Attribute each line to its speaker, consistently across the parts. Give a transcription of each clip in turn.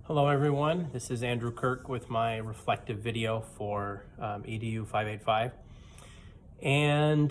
Speaker 1: Hello everyone, this is Andrew Kirk with my reflective video for EDU 585. And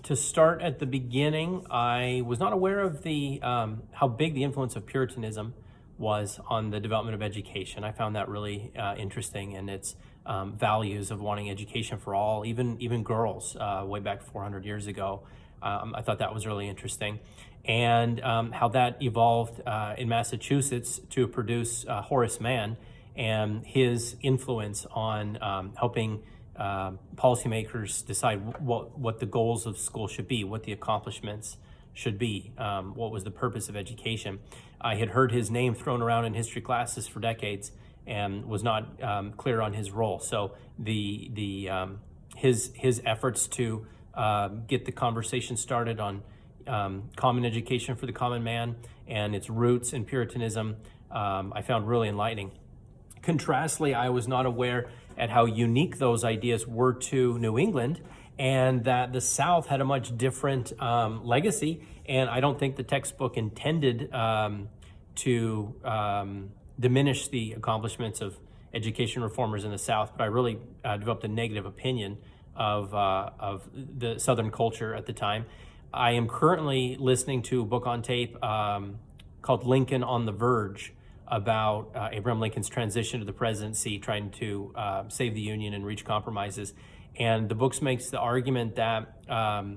Speaker 1: to start at the beginning, I was not aware of the how big the influence of Puritanism was on the development of education. I found that really interesting, and its values of wanting education for all, even girls, way back 400 years ago. I thought that was really interesting, and how that evolved in Massachusetts to produce Horace Mann and his influence on helping policymakers decide what the goals of school should be, what the accomplishments should be, what was the purpose of education. I had heard his name thrown around in history classes for decades and was not clear on his role. So his efforts to get the conversation started on common education for the common man and its roots in Puritanism, I found really enlightening. Contrastly, I was not aware at how unique those ideas were to New England, and that the South had a much different legacy. And I don't think the textbook intended to diminish the accomplishments of education reformers in the South, but I really developed a negative opinion of the Southern culture at the time. I am currently listening to a book on tape called Lincoln on the Verge, about Abraham Lincoln's transition to the presidency, trying to save the Union and reach compromises. And the book makes the argument that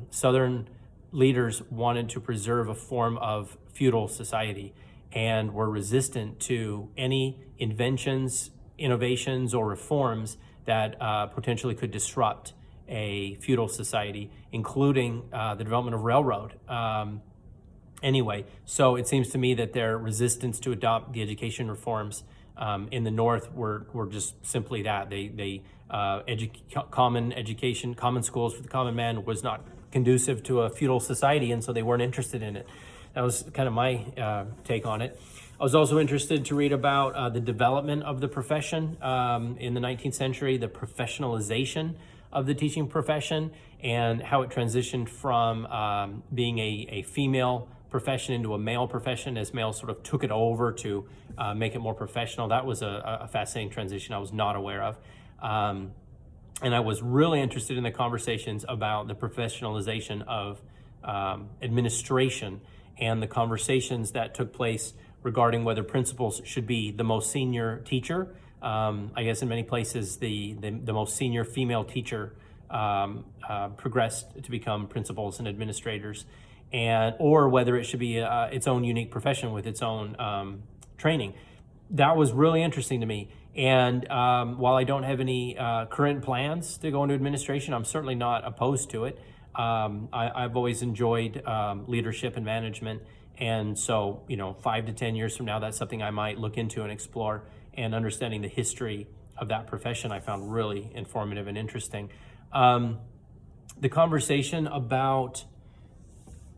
Speaker 1: Southern leaders wanted to preserve a form of feudal society and were resistant to any inventions, innovations, or reforms that potentially could disrupt a feudal society, including the development of railroad. Anyway, so it seems to me that their resistance to adopt the education reforms in the North were just simply that. Common education, common schools for the common man was not conducive to a feudal society, and so they weren't interested in it. That was kind of my take on it. I was also interested to read about the development of the profession in the 19th century, the professionalization of the teaching profession, and how it transitioned from being a female profession into a male profession as males sort of took it over to make it more professional. That was a fascinating transition I was not aware of. And I was really interested in the conversations about the professionalization of administration and the conversations that took place regarding whether principals should be the most senior teacher. I guess in many places the most senior female teacher progressed to become principals and administrators, or whether it should be its own unique profession with its own training. That was really interesting to me. And while I don't have any current plans to go into administration, I'm certainly not opposed to it. I've always enjoyed leadership and management. And so, 5 to 10 years from now, that's something I might look into and explore. And understanding the history of that profession, I found really informative and interesting. The conversation about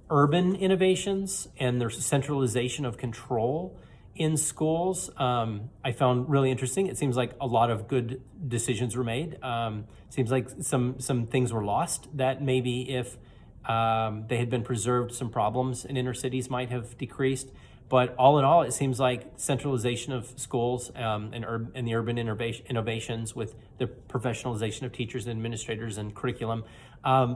Speaker 1: urban innovations and their centralization of control in schools, I found really interesting. It seems like a lot of good decisions were made. Seems like some things were lost that maybe if they had been preserved, some problems in inner cities might have decreased. But all in all, it seems like centralization of schools and the urban innovations with the professionalization of teachers and administrators and curriculum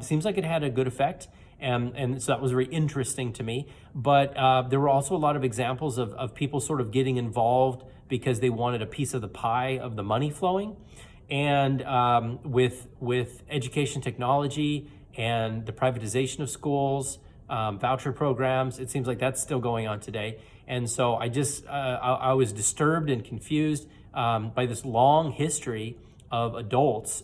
Speaker 1: seems like it had a good effect. And so that was very interesting to me. But there were also a lot of examples of people sort of getting involved because they wanted a piece of the pie of the money flowing. And with education technology and the privatization of schools, voucher programs, it seems like that's still going on today. And so I was disturbed and confused by this long history of adults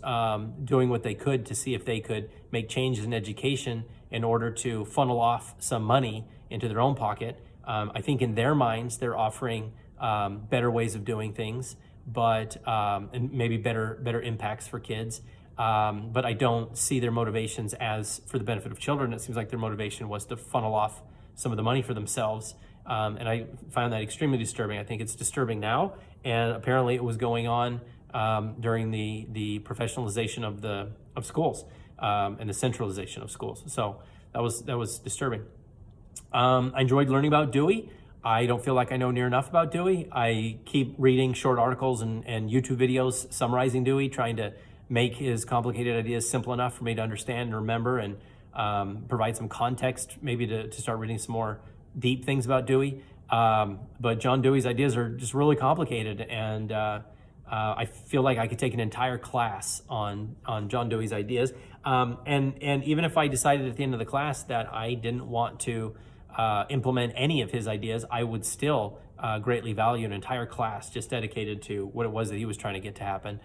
Speaker 1: doing what they could to see if they could make changes in education in order to funnel off some money into their own pocket. I think in their minds, they're offering better ways of doing things, but and maybe better impacts for kids. But I don't see their motivations as for the benefit of children. It seems like their motivation was to funnel off some of the money for themselves. And I found that extremely disturbing. I think it's disturbing now, and apparently it was going on during the professionalization of schools and the centralization of schools. So that was disturbing. I enjoyed learning about Dewey. I don't feel like I know near enough about Dewey. I keep reading short articles and YouTube videos summarizing Dewey, trying to make his complicated ideas simple enough for me to understand and remember, and provide some context, maybe to start reading some more deep things about Dewey. But John Dewey's ideas are just really complicated, and I feel like I could take an entire class on John Dewey's ideas. And even if I decided at the end of the class that I didn't want to implement any of his ideas, I would still greatly value an entire class just dedicated to what it was that he was trying to get to happen,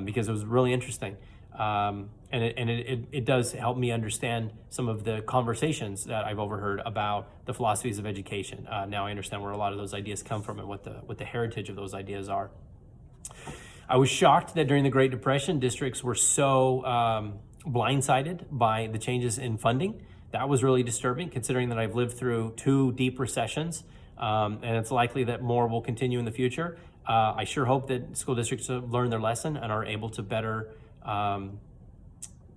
Speaker 1: because it was really interesting. And it does help me understand some of the conversations that I've overheard about the philosophies of education. Now I understand where a lot of those ideas come from and what the heritage of those ideas are. I was shocked that during the Great Depression, districts were so blindsided by the changes in funding. That was really disturbing, considering that I've lived through 2 deep recessions, and it's likely that more will continue in the future. I sure hope that school districts have learned their lesson and are able to better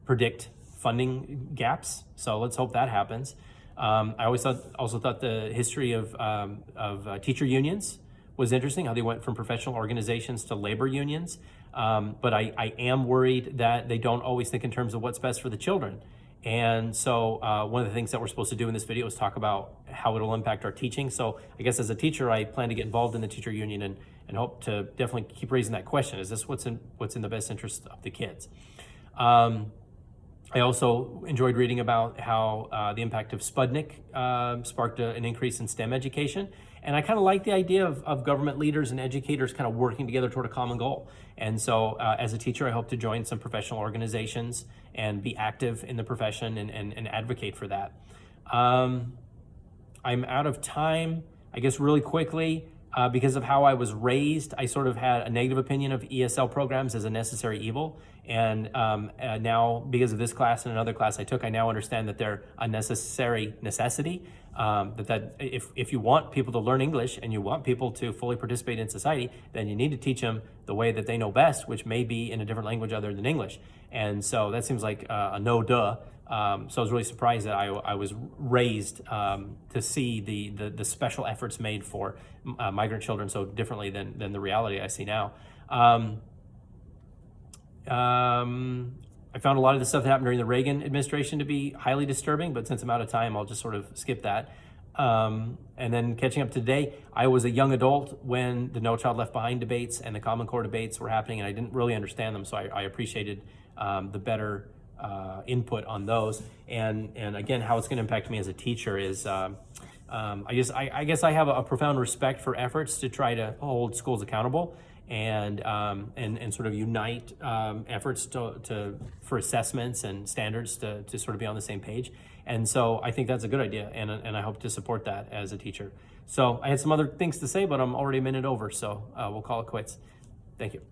Speaker 1: predict funding gaps. So let's hope that happens. I also thought the history of teacher unions was interesting, how they went from professional organizations to labor unions. But I am worried that they don't always think in terms of what's best for the children. And so one of the things that we're supposed to do in this video is talk about how it'll impact our teaching. So I guess as a teacher, I plan to get involved in the teacher union and hope to definitely keep raising that question. Is this what's in the best interest of the kids? I also enjoyed reading about how the impact of Sputnik sparked an increase in STEM education. And I kind of like the idea of government leaders and educators kind of working together toward a common goal. And so as a teacher, I hope to join some professional organizations and be active in the profession and advocate for that. I'm out of time. I guess really quickly, because of how I was raised, I sort of had a negative opinion of ESL programs as a necessary evil. And now, because of this class and another class I took, I now understand that they're a necessary necessity. That if you want people to learn English and you want people to fully participate in society, then you need to teach them the way that they know best, which may be in a different language other than English. And so that seems like a no-duh. So I was really surprised that I was raised to see the special efforts made for migrant children so differently than the reality I see now. I found a lot of the stuff that happened during the Reagan administration to be highly disturbing, but since I'm out of time, I'll just sort of skip that. And then catching up today, I was a young adult when the No Child Left Behind debates and the Common Core debates were happening, and I didn't really understand them, so I appreciated the better input on those. And again, how it's going to impact me as a teacher is I guess I have a profound respect for efforts to try to hold schools accountable and sort of unite efforts for assessments and standards to sort of be on the same page. And so I think that's a good idea, and I hope to support that as a teacher. So I had some other things to say, but I'm already a minute over, so we'll call it quits. Thank you.